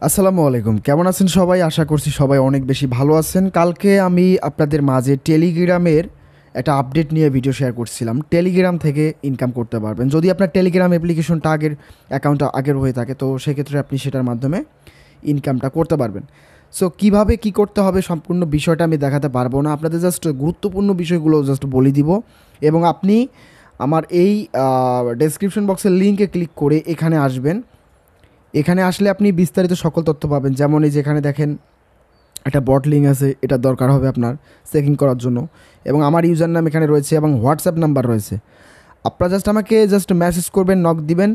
আসসালামু আলাইকুম, কেমন আছেন সবাই? আশা করছি সবাই অনেক বেশি ভালো আছেন। কালকে আমি আপনাদের মাঝে টেলিগ্রামের একটা আপডেট নিয়ে ভিডিও শেয়ার করছিলাম। টেলিগ্রাম থেকে ইনকাম করতে পারবেন যদি আপনার টেলিগ্রাম অ্যাপ্লিকেশনটা অ্যাকাউন্টটা আগের হয়ে থাকে, তো সেক্ষেত্রে আপনি সেটার মাধ্যমে ইনকামটা করতে পারবেন। সো কীভাবে কী করতে হবে সম্পূর্ণ বিষয়টা আমি দেখাতে পারবো না, আপনাদের জাস্ট গুরুত্বপূর্ণ বিষয়গুলো জাস্ট বলে দিব। এবং আপনি আমার এই ডেসক্রিপশন বক্সের লিঙ্কে ক্লিক করে এখানে আসবেন। এখানে আসলে আপনি বিস্তারিত সকল তথ্য পাবেন, যেমন এই যেখানে দেখেন একটা বট লিঙ্ক আছে, এটা দরকার হবে আপনার চেকিং করার জন্য। এবং আমার ইউজার নাম এখানে রয়েছে এবং হোয়াটসঅ্যাপ নাম্বার রয়েছে। আপনারা আমাকে মেসেজ করবেন, নক দিবেন,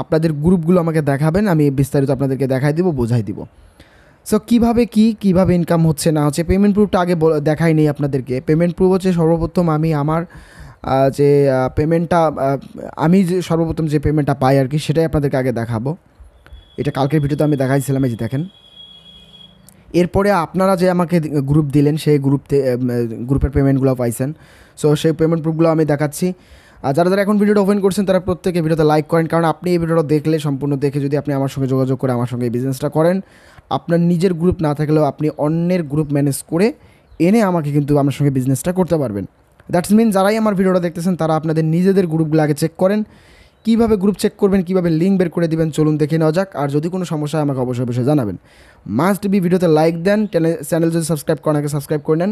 আপনাদের গ্রুপগুলো আমাকে দেখাবেন, আমি বিস্তারিত আপনাদেরকে দেখাই দিব, বোঝাই দিব। সো কীভাবে ইনকাম হচ্ছে না হচ্ছে, পেমেন্ট প্রুফটা আগে দেখাই নেই আপনাদেরকে। পেমেন্ট প্রুফ হচ্ছে সর্বপ্রথম আমি আমার যে পেমেন্টটা আমি যে সর্বপ্রথম যে পেমেন্টটা পাই আর কি, সেটাই আপনাদেরকে আগে দেখাবো। এটা কালকের ভিডিওতে আমি দেখাইছিলাম, এই যে দেখেন। এরপরে আপনারা যে আমাকে গ্রুপ দিলেন, সেই গ্রুপের পেমেন্টগুলো পাইছেন। সো সেই পেমেন্ট প্রুফগুলো আমি দেখাচ্ছি। আর যারা এখন ভিডিওটা ওপেন করছেন তারা প্রত্যেকে ভিডিওতে লাইক করেন, কারণ আপনি এই ভিডিওটা দেখলে সম্পূর্ণ দেখে যদি আপনি আমার সঙ্গে যোগাযোগ করে আমার সঙ্গে এই বিজনেসটা করেন, আপনার নিজের গ্রুপ না থাকলেও আপনি অন্যের গ্রুপ ম্যানেজ করে এনে আমাকে কিন্তু আমার সঙ্গে বিজনেসটা করতে পারবেন। দ্যাটস মিন যারাই আমার ভিডিওটা দেখতেছেন তারা আপনাদের নিজেদের গ্রুপগুলো আগে চেক করেন। কীভাবে গ্রুপ চেক করবেন, কীভাবে লিঙ্ক বের করে দিবেন, চলুন দেখে নেওয়া যাক। আর যদি কোনো সমস্যা হয় আমাকে অবশ্যই জানাবেন। মাস্ট বি ভিডিওতে লাইক দেন, চ্যানেল যদি সাবস্ক্রাইব করেন আগে সাবস্ক্রাইব করে নেন।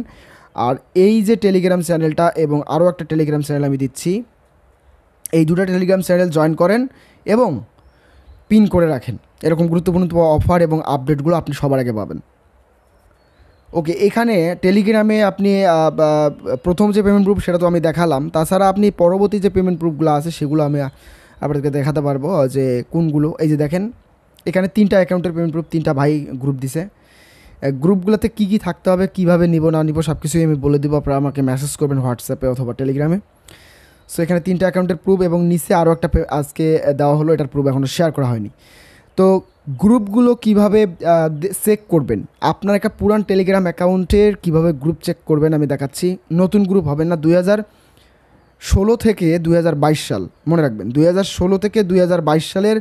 আর এই যে টেলিগ্রাম চ্যানেলটা এবং আরও একটা টেলিগ্রাম চ্যানেল আমি দিচ্ছি, এই দুটো টেলিগ্রাম চ্যানেল জয়েন করেন এবং পিন করে রাখেন। এরকম গুরুত্বপূর্ণ অফার এবং আপডেটগুলো আপনি সবার আগে পাবেন। ওকে, এখানে টেলিগ্রামে আপনি প্রথম যে পেমেন্ট প্রুফ সেটা তো আমি দেখালাম, তাছাড়া আপনি পরবর্তী যে পেমেন্ট প্রুফগুলো আছে সেগুলো আমি আপনাদেরকে দেখাতে পারবো যে কোনগুলো। এই যে দেখেন, এখানে 3টা অ্যাকাউন্টের পেমেন্ট প্রুফ, 3টা ভাই গ্রুপ দিছে। গ্রুপগুলোতে কী কী থাকতে হবে, কীভাবে নিব না নিব সব কিছুই আমি বলে দেবো। আপনারা আমাকে মেসেজ করবেন হোয়াটসঅ্যাপে অথবা টেলিগ্রামে। সো এখানে 3টা অ্যাকাউন্টের প্রুফ এবং নিচে আরও একটা আজকে দেওয়া হলো, এটার প্রুফ এখনও শেয়ার করা হয়নি। তো গ্রুপগুলো কিভাবে চেক করবেন, আপনার একটা পুরান টেলিগ্রাম অ্যাকাউন্টের কিভাবে গ্রুপ চেক করবেন আমি দেখাচ্ছি। নতুন গ্রুপ হবে না, 2016 থেকে 2022 সাল মনে রাখবেন। 2016 থেকে 2022 সালের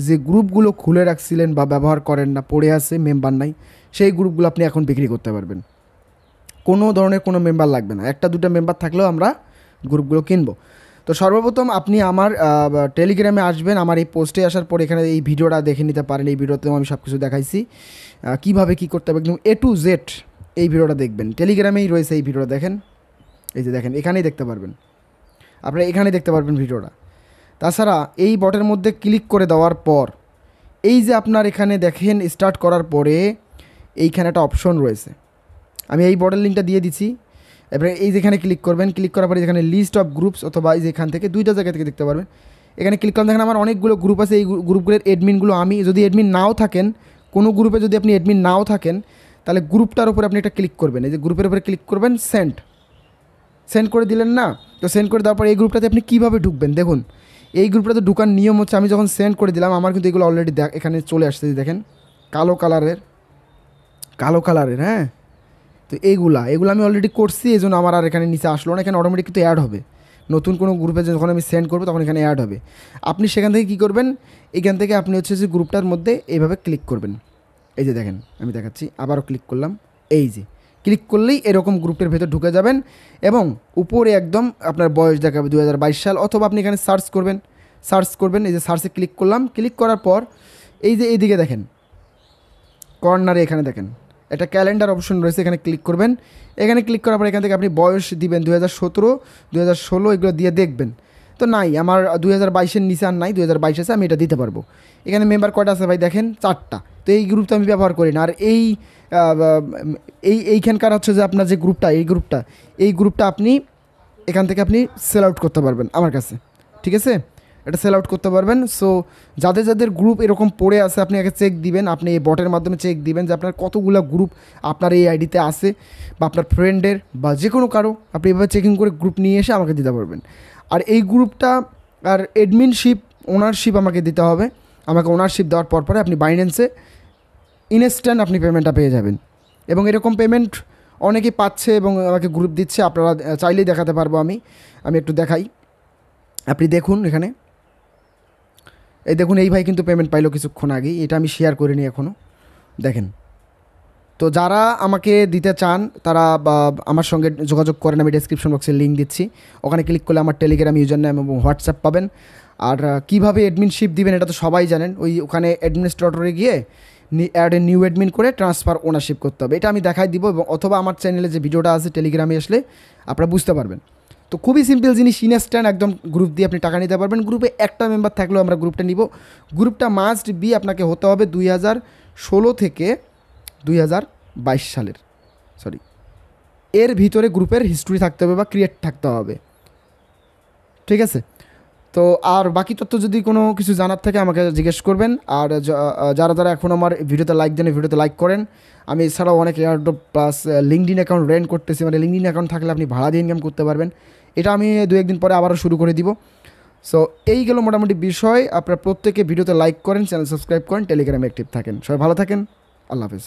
যে গ্রুপগুলো খুলে রাখছিলেন বা ব্যবহার করেন না, পড়ে আছে, মেম্বার নাই, সেই গ্রুপগুলো আপনি এখন বিক্রি করতে পারবেন। কোনো ধরনের কোনো মেম্বার লাগবে না, 1-2টা মেম্বার থাকলেও আমরা গ্রুপগুলো কিনবো। তো সর্বপ্রথম আপনি আমার টেলিগ্রামে আসবেন। আমার এই পোস্টে আসার পর এখানে এই ভিডিওটা দেখে নিতে পারেন। এই ভিডিওতেও আমি সব কিছু দেখাইছি, কীভাবে কী করতে হবে একদম A to Z এই ভিডিওটা দেখবেন। টেলিগ্রামেই রয়েছে এই ভিডিওটা, দেখেন, এই যে দেখেন, এখানেই দেখতে পারবেন, আপনারা এখানেই দেখতে পারবেন ভিডিওটা। তাছাড়া এই বটের মধ্যে ক্লিক করে দেওয়ার পর এই যে আপনার এখানে দেখেন স্টার্ট করার পরে এইখানে একটা অপশন রয়েছে, আমি এই বটের লিঙ্কটা দিয়ে দিচ্ছি। এবারে এই যেখানে ক্লিক করবেন, ক্লিক করার পরে এখানে লিস্ট অফ গ্রুপস অথবা এই যেখান থেকে 2টা জায়গা থেকে দেখতে পারবেন। এখানে ক্লিক করেন, দেখেন আমার অনেকগুলো গ্রুপ আছে। এই গ্রুপগুলোর অ্যাডমিনগুলো আমি, যদি অ্যাডমিন নাও থাকেন, কোনো গ্রুপে যদি আপনি অ্যাডমিন নাও থাকেন, তাহলে গ্রুপটার উপরে আপনি একটা ক্লিক করবেন। এই যে গ্রুপের উপরে ক্লিক করবেন, সেন্ড করে দিলেন না? তো সেন্ড করে দেওয়ার পর এই গ্রুপটাতে আপনি কীভাবে ঢুকবেন দেখুন। এই গ্রুপটাতে ঢুকার নিয়ম হচ্ছে, আমি যখন সেন্ড করে দিলাম আমার কিন্তু এগুলো অলরেডি এখানে চলে আসছে, দেখেন, কালো কালারের, হ্যাঁ। তো এগুলো আমি অলরেডি করছি, এই জন্য আমার আর এখানে নিচে আসলো না। এখানে অটোমেটিক কিন্তু অ্যাড হবে, নতুন কোনো গ্রুপে যখন আমি সেন্ড করবো তখন এখানে অ্যাড হবে। আপনি সেখান থেকে কী করবেন, এখান থেকে আপনি হচ্ছে যে গ্রুপটার মধ্যে এইভাবে ক্লিক করবেন। এই যে দেখেন, আমি দেখাচ্ছি, আবারও ক্লিক করলাম। এই যে ক্লিক করলেই এরকম গ্রুপের ভেতর ঢুকে যাবেন এবং উপরে একদম আপনার বয়স দেখাবে 2022 সাল, অথবা আপনি এখানে সার্চ করবেন। এই যে সার্চে ক্লিক করলাম, ক্লিক করার পর এই যে এইদিকে দেখেন কর্নারে এখানে দেখেন একটা ক্যালেন্ডার অপশন রয়েছে, এখানে ক্লিক করবেন। এখানে ক্লিক করার পর এখান থেকে আপনি বয়স দিবেন 2017, 2016 এগুলো দিয়ে দেখবেন। তো নাই, আমার 2022-এর নিচে আর নাই, 2022 আছে, আমি এটা দিতে পারবো। এখানে মেম্বার কয়টা আছে ভাই দেখেন, 4টা। তো এই গ্রুপটা আমি ব্যবহার করি না। আর এইখানকার হচ্ছে যে আপনার যে এই গ্রুপটা আপনি এখান থেকে আপনি সেল আউট করতে পারবেন আমার কাছে, ঠিক আছে? এটা সেল আউট করতে পারবেন। সো যাদের গ্রুপ এরকম পড়ে আছে আপনি আগে চেক দিবেন, আপনি এই বটের মাধ্যমে চেক দিবেন যে আপনার কতগুলো গ্রুপ আপনার এই আইডিতে আছে, বা আপনার ফ্রেন্ডের বা যে কোনো কারো, আপনি এভাবে চেকিং করে গ্রুপ নিয়ে এসে আমাকে দিতে পারবেন। আর এই গ্রুপটা আর ওনারশিপ আমাকে দিতে হবে। আমাকে ওনারশিপ দেওয়ার পরে আপনি বাইন্যান্সে ইনস্ট্যান্ট আপনি পেমেন্টটা পেয়ে যাবেন। এবং এরকম পেমেন্ট অনেকেই পাচ্ছে এবং আমাকে গ্রুপ দিচ্ছে, আপনারা চাইলেই দেখাতে পারবো। আমি একটু দেখাই, আপনি দেখুন এখানে, এই দেখুন, এই ভাই কিন্তু পেমেন্ট পাইলো কিছুক্ষণ আগেই, এটা আমি শেয়ার করিনি এখনও। দেখেন, তো যারা আমাকে দিতে চান তারা আমার সঙ্গে যোগাযোগ করেন, আমি ডেসক্রিপশন বক্সে লিঙ্ক দিচ্ছি, ওখানে ক্লিক করলে আমার টেলিগ্রাম ইউজার নেম এবং হোয়াটসঅ্যাপ পাবেন। আর কীভাবে অ্যাডমিনশিপ দিবেন এটা তো সবাই জানেন, ওখানে অ্যাডমিনিস্ট্রেটরে গিয়ে অ্যাড এ নিউ অ্যাডমিন করে ট্রান্সফার ওনারশিপ করতে হবে, এটা আমি দেখাই দিব, এবং অথবা আমার চ্যানেলে যে ভিডিওটা আছে টেলিগ্রামে আসলে আপনারা বুঝতে পারবেন। তো খুবই সিম্পল জিনিস, ইনস্ট্যান্ট একদম গ্রুপ দিয়ে আপনি টাকা নিতে পারবেন। গ্রুপে একটা মেম্বার থাকলেও আমরা গ্রুপটা নিব। গ্রুপটা মাস্ট বি আপনাকে হতে হবে 2016 থেকে 2022 সালের, সরি, এর ভিতরে গ্রুপের হিস্ট্রি থাকতে হবে বা ক্রিয়েট থাকতে হবে, ঠিক আছে? তো আর বাকি তথ্য যদি কোনো কিছু জানার থাকে আমাকে জিজ্ঞেস করবেন। আর যারা যারা এখন আমার ভিডিওতে লাইক দেন, ভিডিওতে লাইক করেন। আমি এছাড়াও অনেক airdrop plus LinkedIn account rent করতেছি, মানে লিঙ্কডিন অ্যাকাউন্ট থাকলে আপনি ভাড়া দিয়ে ইনকাম করতে পারবেন। এটা আমি 2-1 দিন পরে আবারও শুরু করে দিব। সো এই গেল মোটামুটি বিষয়। আপনারা প্রত্যেকে ভিডিওতে লাইক করেন, চ্যানেল সাবস্ক্রাইব করেন, টেলিগ্রামে অ্যাক্টিভ থাকেন। সবাই ভালো থাকেন, আল্লাহ হাফেজ।